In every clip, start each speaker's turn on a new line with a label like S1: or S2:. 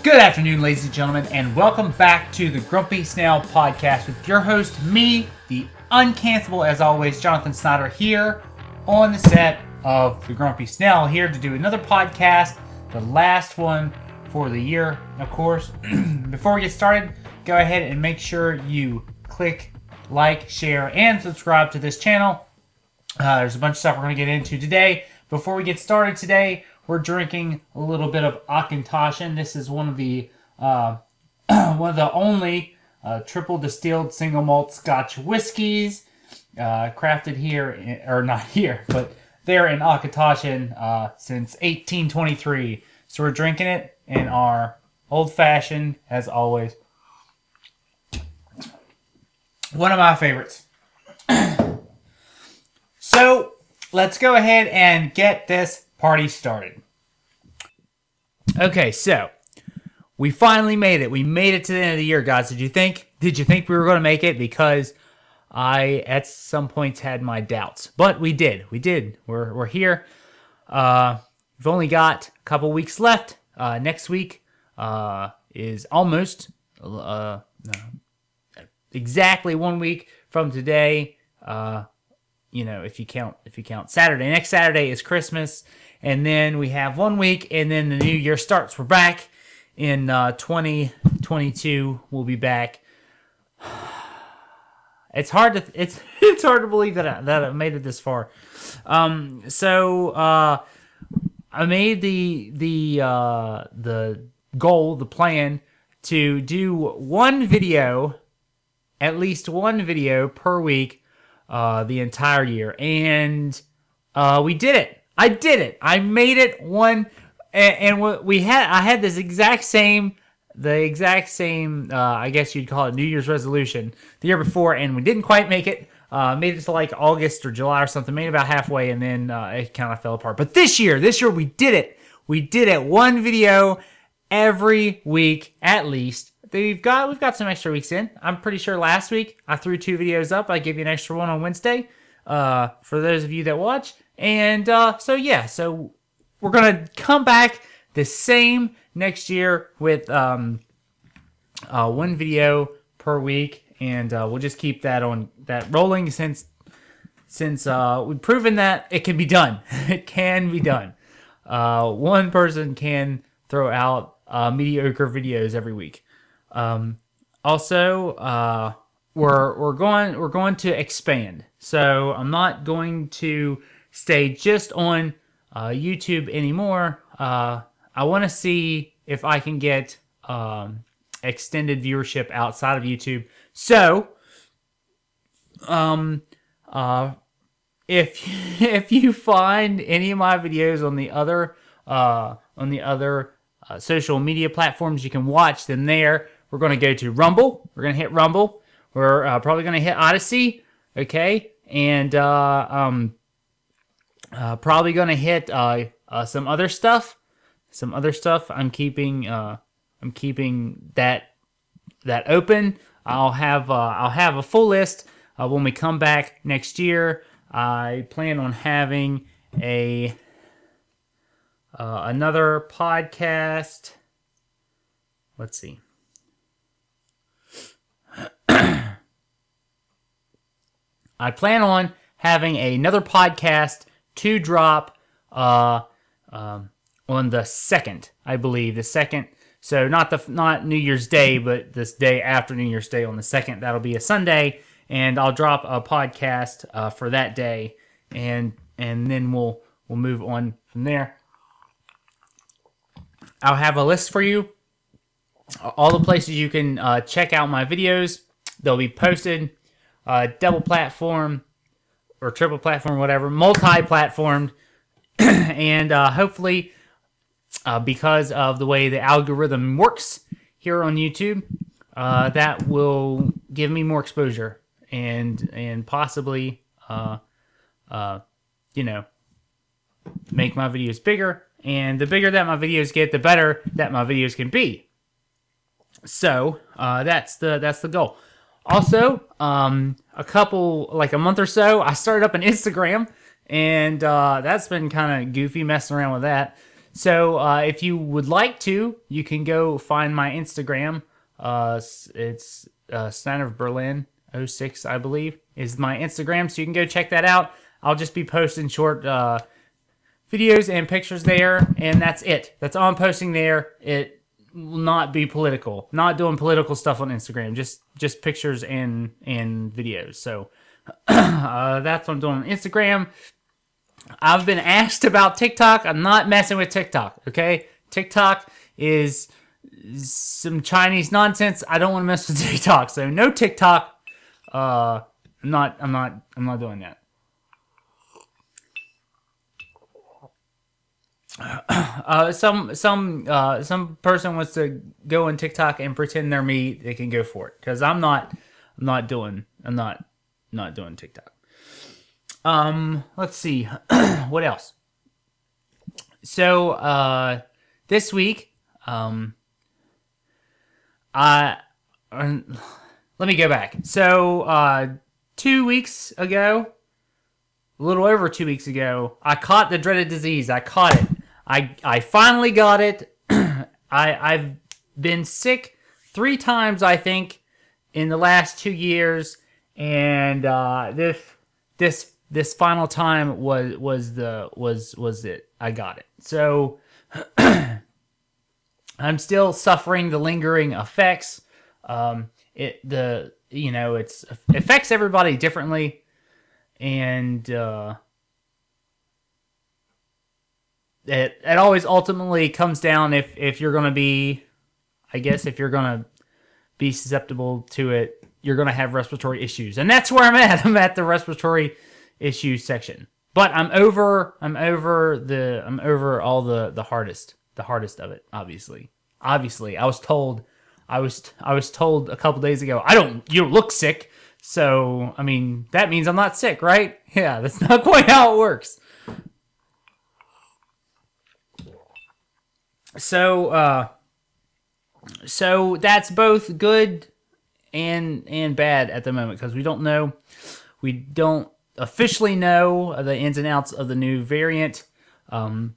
S1: Good afternoon, ladies and gentlemen, and welcome back to the Grumpy Snail podcast with your host, me, the uncancelable, as always, Jonathan Snyder, here on the set of the Grumpy Snail, here to do another podcast, the last one for the year, of course. Before we get started, go ahead and make sure you click like, share, and subscribe to this channel. There's a bunch of stuff we're going to get into today. Before we get started today, we're drinking a little bit of Akintoshin. This is one of the only triple distilled single malt Scotch whiskeys crafted here, or not here, but there in Akintoshin since 1823. So we're drinking it in our old fashioned, as always. One of my favorites. So let's go ahead and get this party started. Okay, so we finally made it. We made it to the end of the year, guys. Did you think we were going to make it? Because I, at some points, had my doubts. But we did. We're here. We've only got a couple weeks left. Next week is almost exactly 1 week from today. If you count Saturday. Next Saturday is Christmas, and then we have 1 week, and then the new year starts. We're back in 2022. We'll be back. It's hard to believe that I made it this far. So I made the goal, the plan to do at least one video per week. The entire year, and we did it. I did it. I made it one, and I had this exact same, I guess you'd call it New Year's resolution the year before, and we didn't quite make it. Made it to like August or July or something. Made it about halfway, and then it kind of fell apart. But this year we did it. We did it. One video every week at least. We've got some extra weeks in. I'm pretty sure last week I threw 2 videos up. I gave you an extra one on Wednesday for those of you that watch. And so we're going to come back the same next year with one video per week. And we'll just keep that rolling since we've proven that it can be done. It can be done. One person can throw out mediocre videos every week. Also, we're going to expand. So I'm not going to stay just on YouTube anymore. I want to see if I can get extended viewership outside of YouTube. So, if you find any of my videos on the other social media platforms, you can watch them there. We're going to go to Rumble. We're going to hit Rumble. We're probably going to hit Odyssey. Okay. And probably going to hit some other stuff. I'm keeping that open. I'll have a full list when we come back next year. I plan on having another podcast. Let's see. I plan on having another podcast to drop on the 2nd, I believe. The 2nd. So not New Year's Day, but this day after New Year's Day on the 2nd. That'll be a Sunday, and I'll drop a podcast for that day, and then we'll move on from there. I'll have a list for you. All the places you can check out my videos. They'll be posted double platform or triple platform, whatever, multi-platformed. And hopefully, because of the way the algorithm works here on YouTube, that will give me more exposure and possibly, make my videos bigger. And the bigger that my videos get, the better that my videos can be. So that's the goal. Also, a month or so, I started up an Instagram, and that's been kind of goofy messing around with that. So if you would like to, you can go find my Instagram. It's Snyder of Berlin 06, I believe, is my Instagram. So you can go check that out. I'll just be posting short videos and pictures there, and that's it. That's all I'm posting there. It will not be political. Not doing political stuff on Instagram. Just pictures and videos. So that's what I'm doing on Instagram. I've been asked about TikTok. I'm not messing with TikTok, okay? TikTok is some Chinese nonsense. I don't want to mess with TikTok. So no TikTok. I'm not doing that. Some person wants to go on TikTok and pretend they're me. They can go for it, because I'm not doing TikTok. Let's see. What else? So, this week, let me go back. So, 2 weeks ago, a little over 2 weeks ago, I caught the dreaded disease. I caught it. I finally got it. I've been sick 3 times, I think, in the last 2 years, and this final time was it. I got it. So I'm still suffering the lingering effects. It affects everybody differently, and it always ultimately comes down if you're gonna be, I guess if you're gonna be susceptible to it, you're gonna have respiratory issues, and that's where I'm at. I'm at the respiratory issues section, but I'm over all the hardest of it. Obviously, I was told a couple days ago, you don't look sick, so I mean that means I'm not sick, right? Yeah, that's not quite how it works. So that's both good and bad at the moment, because we don't officially know the ins and outs of the new variant. The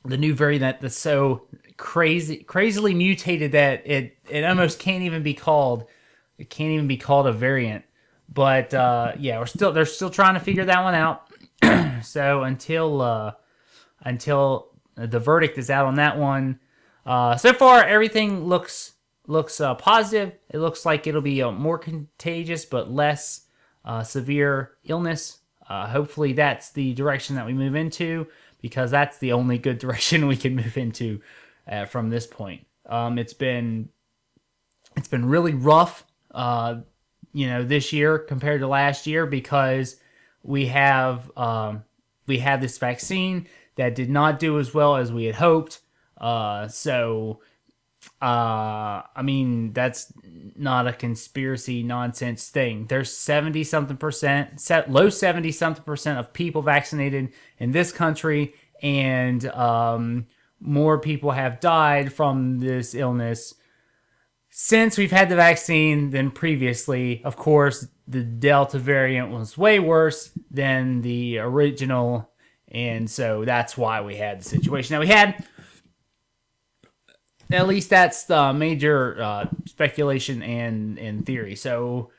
S1: new variant that's so crazily mutated that it almost can't even be called a variant. But yeah, they're still trying to figure that one out. So until the verdict is out on that one, so far everything looks positive. It looks like it'll be more contagious but less severe illness. Hopefully that's the direction that we move into, because that's the only good direction we can move into from this point. It's been really rough, this year compared to last year, because we have this vaccine that did not do as well as we had hoped. I mean, that's not a conspiracy nonsense thing. There's 70-something percent, low 70-something percent of people vaccinated in this country, and more people have died from this illness since we've had the vaccine than previously. Of course, the Delta variant was way worse than the original, and so that's why we had the situation that we had. At least that's the major speculation and theory. So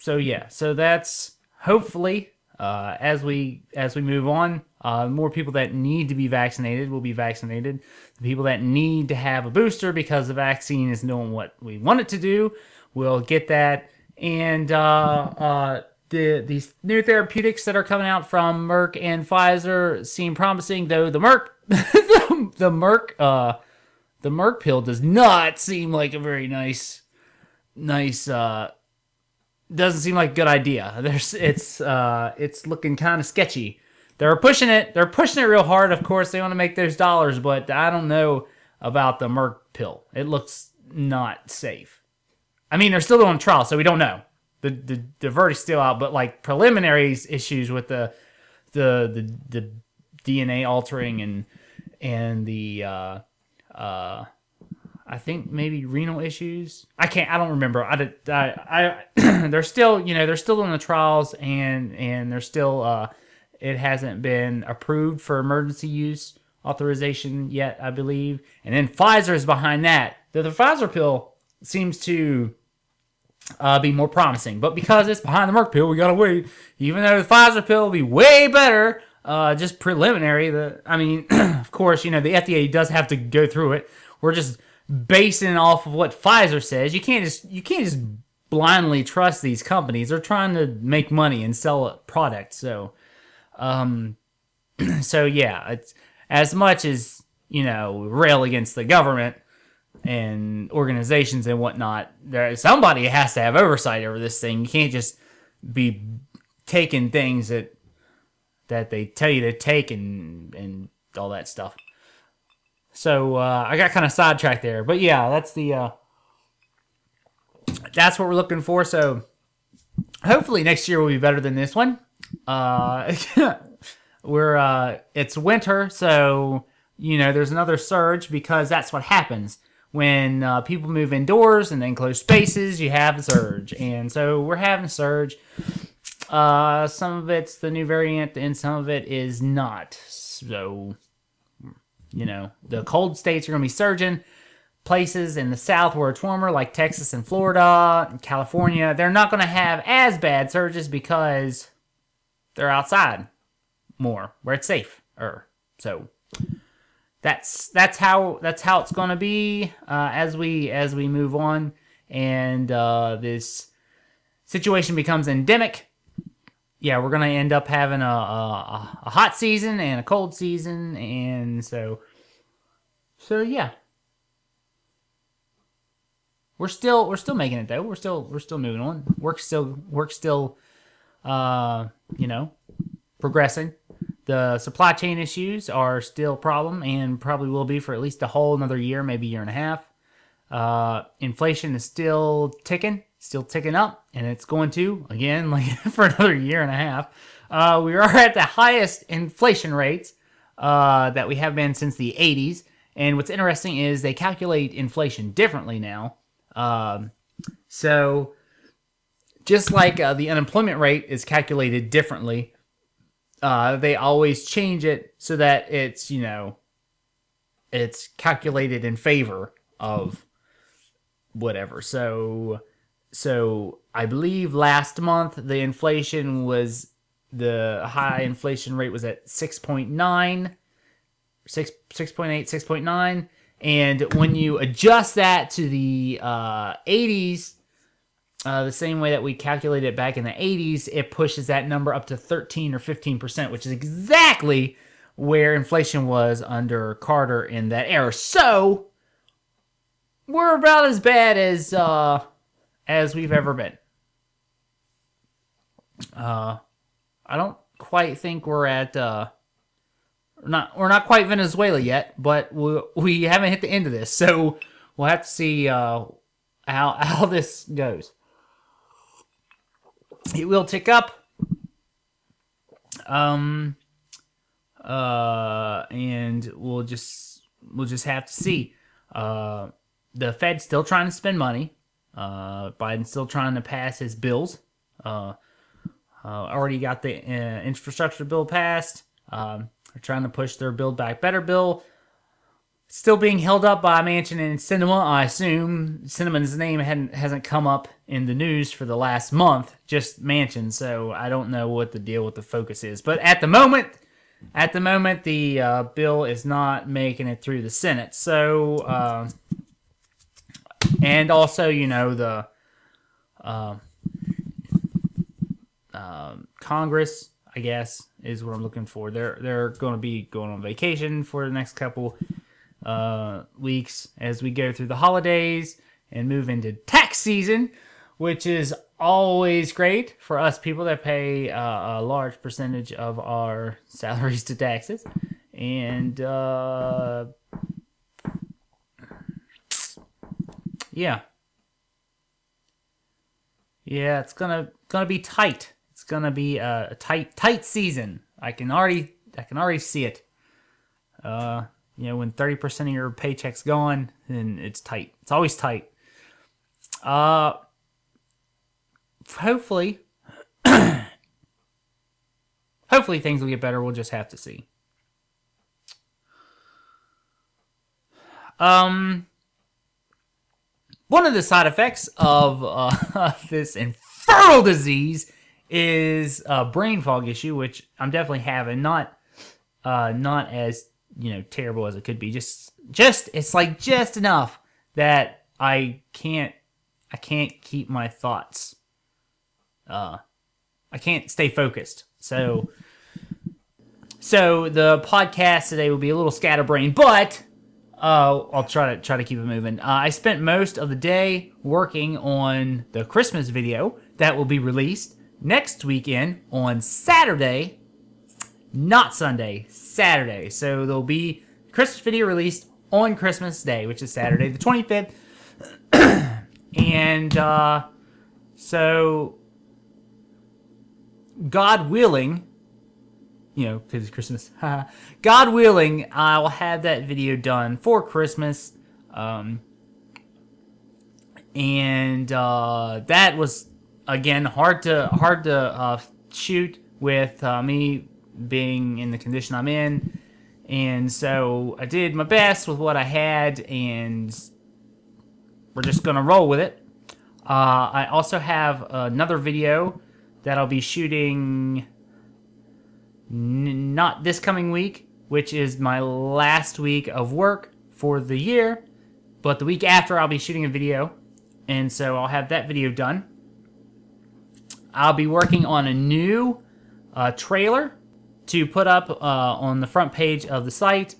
S1: yeah. So that's hopefully as we move on, more people that need to be vaccinated will be vaccinated. The people that need to have a booster because the vaccine is doing what we want it to do will get that. And these new therapeutics that are coming out from Merck and Pfizer seem promising, though the Merck the Merck pill does not seem like a very nice doesn't seem like a good idea. It's looking kind of sketchy. They're pushing it real hard. Of course, they want to make those dollars, but I don't know about the Merck pill. It looks not safe. I mean, they're still doing trials, so we don't know. The verdict's still out, but like preliminary issues with the DNA altering and the I think maybe renal issues. I don't remember. They're still doing the trials, and they're still It hasn't been approved for emergency use authorization yet, I believe. And then Pfizer is behind that. The Pfizer pill seems to be more promising. But because it's behind the Merck pill, we got to wait. Even though the Pfizer pill will be way better, just preliminary. Of course, the FDA does have to go through it. We're just basing it off of what Pfizer says. You can't just blindly trust these companies. They're trying to make money and sell a product. So yeah, it's as much as rail against the government and organizations and whatnot. Somebody has to have oversight over this thing. You can't just be taking things that they tell you to take and all that stuff. So I got kind of sidetracked there, but yeah, that's what we're looking for. So hopefully next year will be better than this one. It's winter, so there's another surge because that's what happens when people move indoors and then close spaces. You have a surge, and so we're having a surge. Some of it's the new variant, and some of it is not. So the cold states are going to be surging. Places in the south where it's warmer, like Texas and Florida and California, they're not going to have as bad surges because they're outside more, where it's safe. So that's how it's going to be as we move on, and this situation becomes endemic. Yeah, we're going to end up having a hot season and a cold season, and so yeah. We're still making it though. We're still moving on. Work's still progressing. The supply chain issues are still a problem and probably will be for at least a whole another year, maybe year and a half. Inflation is still ticking up, and it's going to again for another year and a half. We are at the highest inflation rates that we have been since the 80s. And what's interesting is they calculate inflation differently now. So just like the unemployment rate is calculated differently, they always change it so that it's calculated in favor of whatever. So I believe last month the high inflation rate was at 6.9, 6.8, 6.9. And when you adjust that to the 80s, the same way that we calculated it back in the 80s, it pushes that number up to 13 or 15%, which is exactly where inflation was under Carter in that era. So we're about as bad as we've ever been. I don't quite think we're at we're not quite Venezuela yet, but we haven't hit the end of this, so we'll have to see how this goes. It will tick up, and we'll just have to see. The Fed's still trying to spend money. Biden's still trying to pass his bills. Already got the infrastructure bill passed. They're trying to push their Build Back Better bill. Still being held up by Manchin and Sinema. I assume Sinema's name hasn't come up in the news for the last month, just Manchin. So I don't know what the deal with the focus is. But at the moment, the bill is not making it through the Senate. So, and also, the Congress, I guess, is what I'm looking for. They're going to be going on vacation for the next couple weeks as we go through the holidays and move into tax season, which is always great for us people that pay a large percentage of our salaries to taxes. And yeah, it's gonna be tight. It's gonna be a tight season. I can already see it. When 30% of your paycheck's gone, then it's tight. It's always tight. Hopefully hopefully things will get better. We'll just have to see. One of the side effects of this infernal disease is a brain fog issue, which I'm definitely having. Not as terrible as it could be. Just it's like just enough that I can't keep my thoughts. I can't stay focused. So the podcast today will be a little scatterbrained, but I'll try to keep it moving. I spent most of the day working on the Christmas video that will be released next weekend on Saturday, not Sunday, Saturday. So there'll be a Christmas video released on Christmas Day, which is Saturday the 25th. And so God willing, because it's Christmas. God willing, I will have that video done for Christmas. And that was, again, hard to shoot with me being in the condition I'm in. And so I did my best with what I had, and we're just going to roll with it. I also have another video that I'll be shooting not this coming week, which is my last week of work for the year, but the week after I'll be shooting a video, and so I'll have that video done. I'll be working on a new trailer to put up on the front page of the site.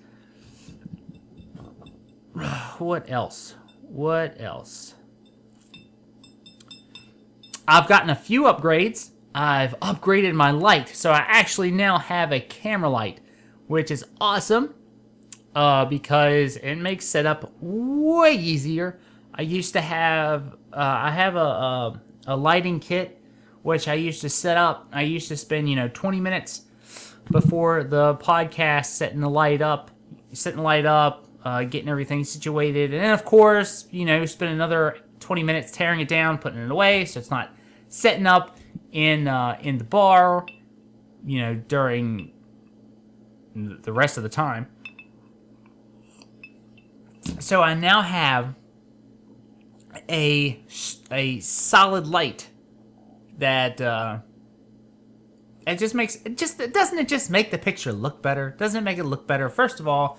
S1: What else? I've gotten a few upgrades. I've upgraded my light, so I actually now have a camera light, which is awesome because it makes setup way easier. I used to have I have a lighting kit, which I used to set up. I used to spend 20 minutes before the podcast setting the light up, getting everything situated, and then of course spend another 20 minutes tearing it down, putting it away, so it's not setting up in the bar, during the rest of the time. So I now have a solid light that doesn't it just make the picture look better? Doesn't it make it look better? First of all,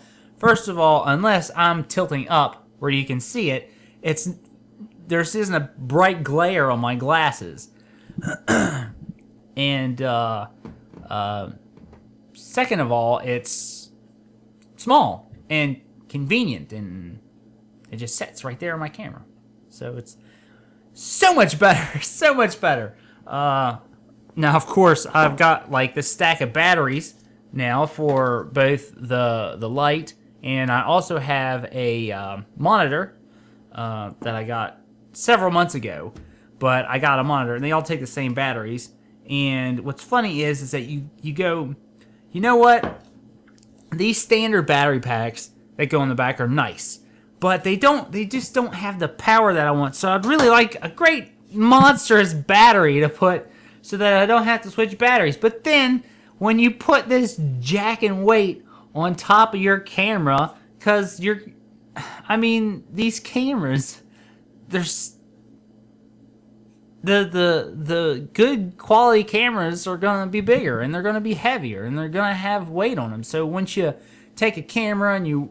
S1: unless I'm tilting up where you can see it, there isn't a bright glare on my glasses. And second of all, it's small and convenient, and it just sits right there on my camera. So it's so much better, so much better. Now, of course, I've got like this stack of batteries now for both the light, and I also have a monitor that I got several months ago. But I got a monitor, and they all take the same batteries. And what's funny is that you go, you know what? These standard battery packs that go in the back are nice, but they just don't have the power that I want. So I'd really like a great monstrous battery to put so that I don't have to switch batteries. But then when you put this jack and weight on top of your camera, because these cameras, there's the good quality cameras are going to be bigger, and they're going to be heavier, and they're going to have weight on them. So once you take a camera and you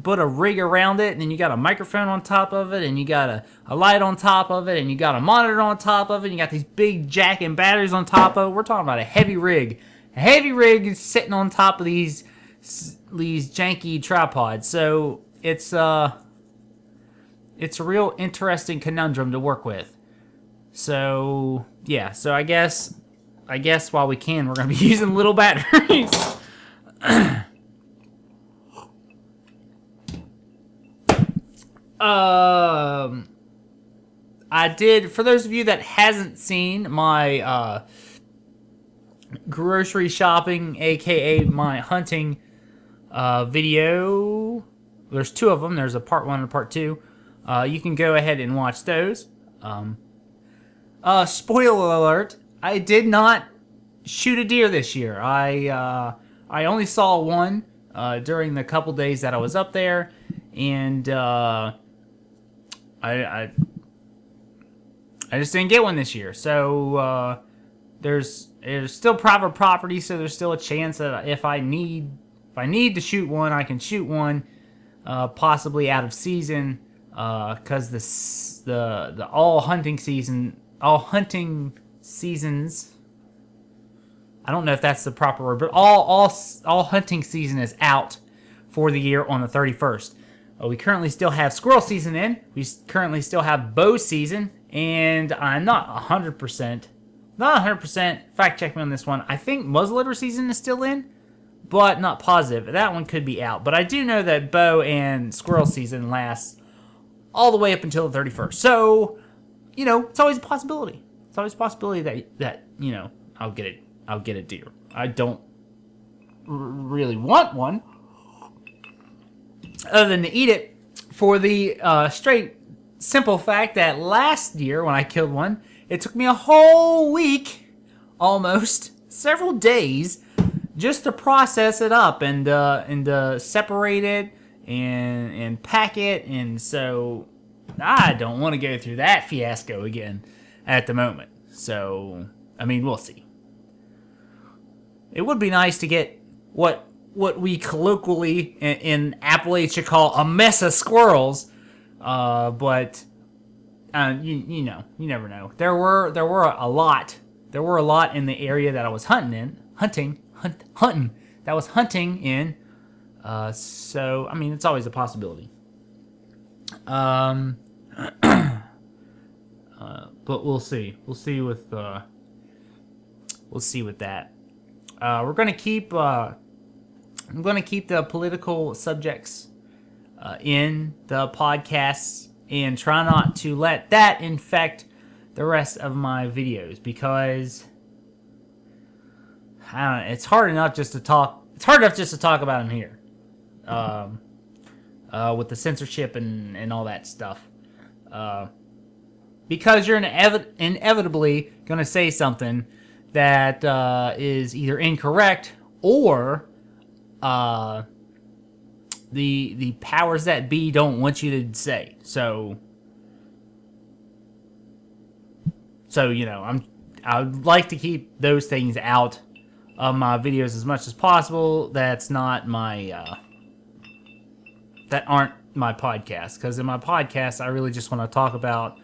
S1: put a rig around it, and then you got a microphone on top of it, and you got a light on top of it, and you got a monitor on top of it, and you got these big jack and batteries on top of it. We're talking about a heavy rig. A heavy rig is sitting on top of these janky tripods. So it's a real interesting conundrum to work with. So yeah, so I guess while we can, we're gonna be using little batteries. I did, for those of you that hasn't seen my grocery shopping, aka my hunting video, there's two of them. There's a part 1 and a part 2. You can go ahead and watch those. Spoiler alert, I did not shoot a deer this year. I only saw one during the couple days that I was up there, and I just didn't get one this year. So there's still private property, so there's still a chance that if I need to shoot one, I can shoot one, possibly out of season, because the all hunting seasons. I don't know if that's the proper word, but all hunting season is out for the year on the 31st. We currently still have squirrel season in. We currently still have bow season, and I'm not 100%. Fact check me on this one. I think muzzleloader season is still in, but not positive. That one could be out. But I do know that bow and squirrel season lasts all the way up until the 31st. So, it's always a possibility. It's always a possibility that I'll get a deer. I don't really want one, other than to eat it, for the straight simple fact that last year when I killed one, it took me a whole week, almost several days, just to process it up and separate it and pack it, and so I don't want to go through that fiasco again at the moment. So, we'll see. It would be nice to get what we colloquially in Appalachia call a mess of squirrels, but you never know. There were a lot in the area that I was hunting in. So it's always a possibility. But we'll see. We'll see with that. We're gonna keep. I'm gonna keep the political subjects in the podcasts and try not to let that infect the rest of my videos, because I don't know, it's hard enough just to talk. It's hard enough just to talk about them here, with the censorship and all that stuff. Because you're inevitably gonna say something that is either incorrect or the powers that be don't want you to say. So I'd like to keep those things out of my videos as much as possible. That's not my that aren't my podcast, because in my podcast I really just want to talk about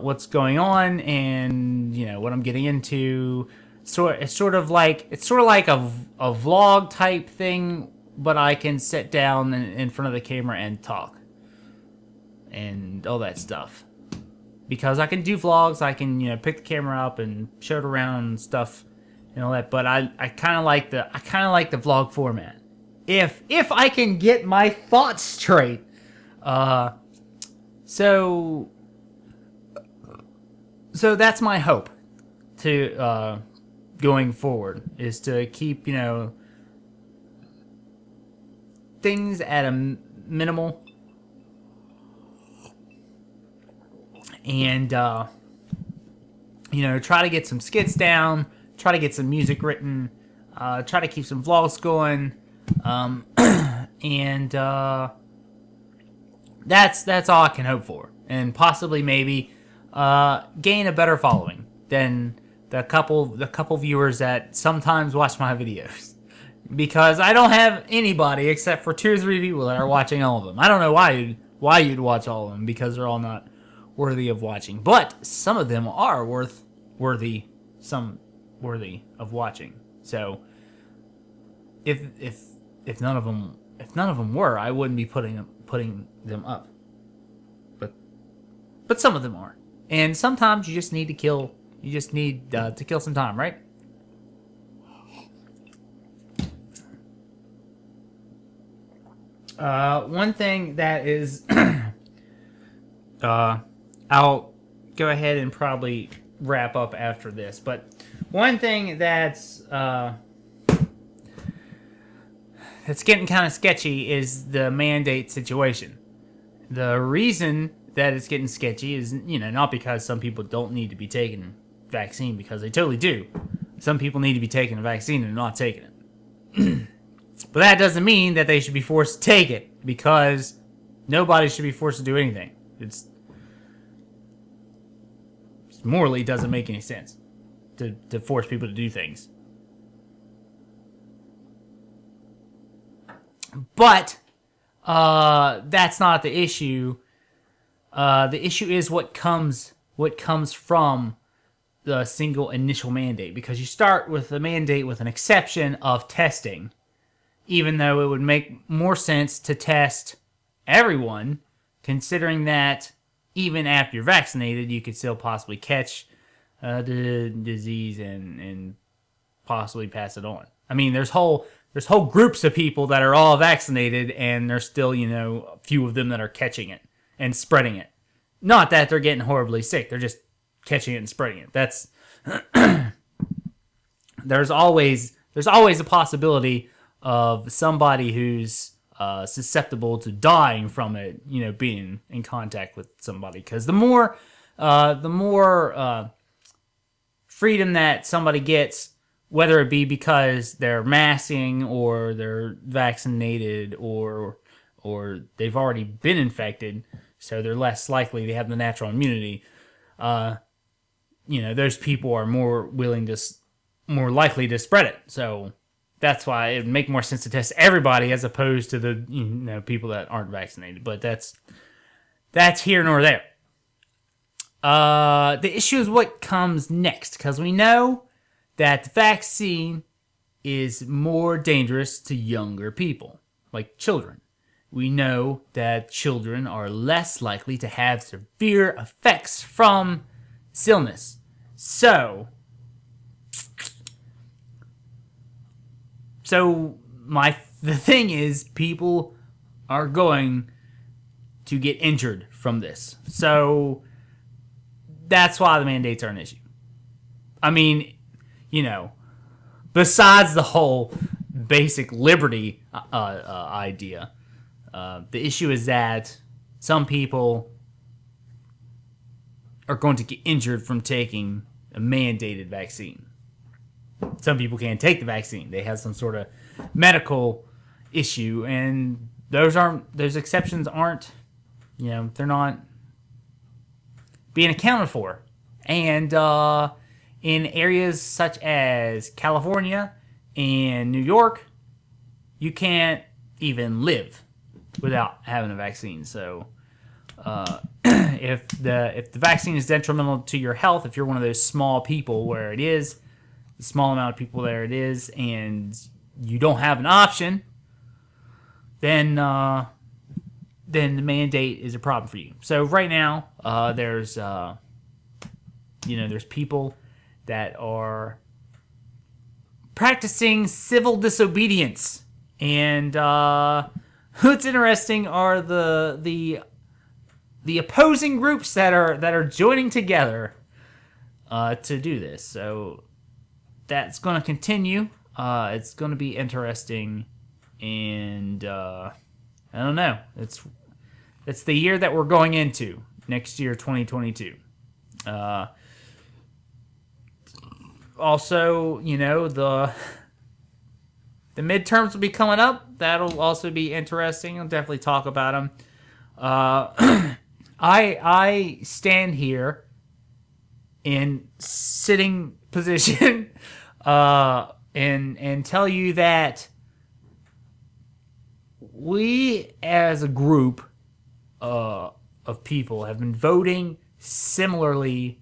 S1: what's going on and what I'm getting into. So it's sort of like a vlog type thing, but I can sit down in front of the camera and talk and all that stuff, because I can do vlogs. I can pick the camera up and show it around and stuff and all that. But I kind of like the vlog format if I can get my thoughts straight. So that's my hope to going forward, is to keep things at a minimal, and try to get some skits down, try to get some music written, try to keep some vlogs going, and that's all I can hope for, and possibly maybe gain a better following than the couple viewers that sometimes watch my videos, because I don't have anybody except for 2 or 3 people that are watching all of them. I don't know why you'd watch all of them, because they're all not worthy of watching, but some of them are worthy of watching. So if none of them were, I wouldn't be putting them up. But some of them are, and sometimes you just need to kill. You just need to kill some time, right? One thing that is, I'll go ahead and probably wrap up after this, but one thing that's getting kind of sketchy is the mandate situation. The reason that it's getting sketchy is, not because some people don't need to be taking vaccine, because they totally do. Some people need to be taking a vaccine and not taking it. But that doesn't mean that they should be forced to take it, because nobody should be forced to do anything. It's morally doesn't make any sense to force people to do things. But that's not the issue. The issue is what comes from the single initial mandate, because you start with the mandate with an exception of testing, even though it would make more sense to test everyone, considering that even after you're vaccinated, you could still possibly catch the disease and possibly pass it on. I mean, there's whole groups of people that are all vaccinated, and there's still, a few of them that are catching it and spreading it. Not that they're getting horribly sick; they're just catching it and spreading it. That's there's always a possibility of somebody who's susceptible to dying from it, being in contact with somebody. Because the more freedom that somebody gets, whether it be because they're masking or they're vaccinated or they've already been infected, so they're less likely to have the natural immunity. Those people are more likely to spread it. So that's why it would make more sense to test everybody as opposed to the people that aren't vaccinated. But that's here nor there. The issue is what comes next, because we know that the vaccine is more dangerous to younger people, like children. We know that children are less likely to have severe effects from this illness. So the thing is, people are going to get injured from this. So that's why the mandates are an issue. I mean, besides the whole basic liberty idea, the issue is that some people are going to get injured from taking a mandated vaccine. Some people can't take the vaccine. They have some sort of medical issue, and those exceptions aren't, they're not being accounted for. And in areas such as California and New York, you can't even live without having a vaccine. So if the vaccine is detrimental to your health, if you're one of those small people where it is, the small amount of people there it is, and you don't have an option, then the mandate is a problem for you. So right now, there's people that are practicing civil disobedience, and what's interesting are the opposing groups that are joining together to do this. So that's going to continue. It's going to be interesting, and I don't know. It's the year that we're going into next year, 2022. Also, the midterms will be coming up. That'll also be interesting. I'll definitely talk about them. I stand here in sitting position and tell you that we as a group of people have been voting similarly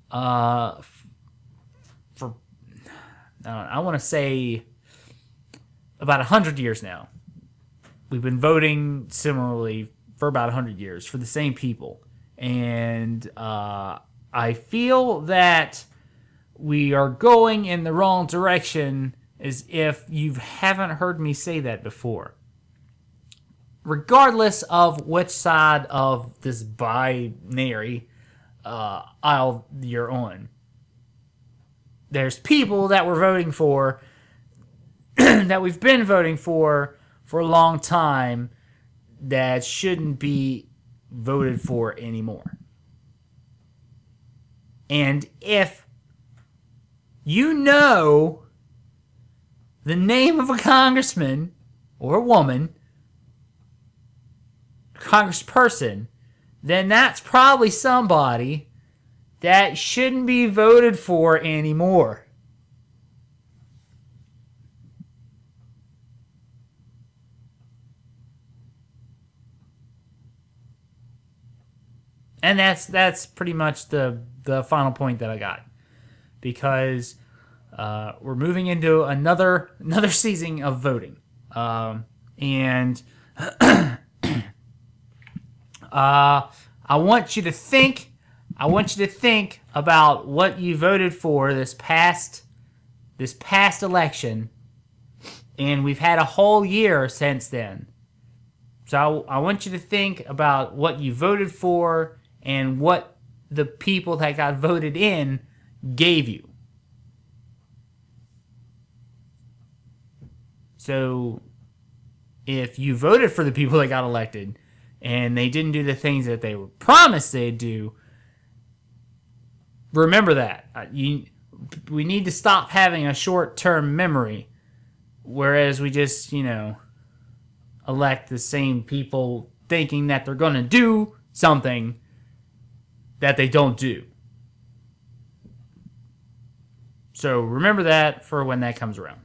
S1: for I want to say about 100 years now. We've been voting similarly for about 100 years for the same people. And I feel that we are going in the wrong direction, as if you haven't heard me say that before. Regardless of which side of this binary aisle you're on, there's people that we're voting for, that we've been voting for a long time, that shouldn't be voted for anymore. And if you know the name of a congressman or a woman, congressperson, then that's probably somebody that shouldn't be voted for anymore. And that's pretty much the final point that I got, because we're moving into another season of voting, and I want you to think about what you voted for this past election, and we've had a whole year since then. So I want you to think about what you voted for and what the people that got voted in gave you. So if you voted for the people that got elected and they didn't do the things that they were promised they'd do, remember that. We need to stop having a short-term memory, whereas we just, elect the same people thinking that they're going to do something that they don't do. So remember that for when that comes around.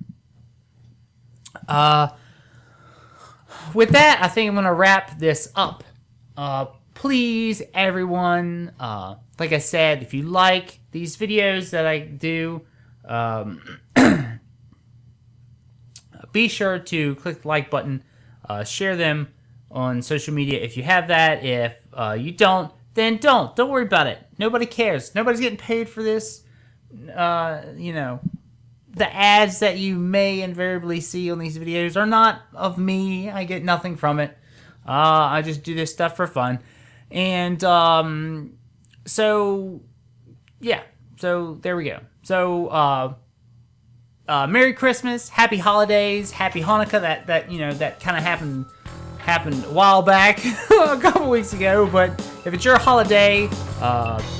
S1: With that, I think I'm going to wrap this up. Please, everyone, like I said, if you like these videos that I do, be sure to click the like button, share them on social media if you have that. If you don't, then don't worry about it. Nobody cares. Nobody's getting paid for this. The ads that you may invariably see on these videos are not of me. I get nothing from it. I just do this stuff for fun. And so there we go. So Merry Christmas, Happy Holidays, Happy Hanukkah. That kind of happened a while back, a couple weeks ago. But if it's your holiday,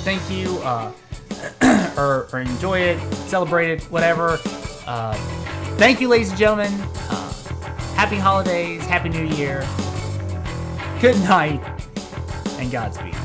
S1: thank you, or enjoy it, celebrate it, whatever. Thank you, ladies and gentlemen. Happy holidays, Happy New Year. Good night, and Godspeed.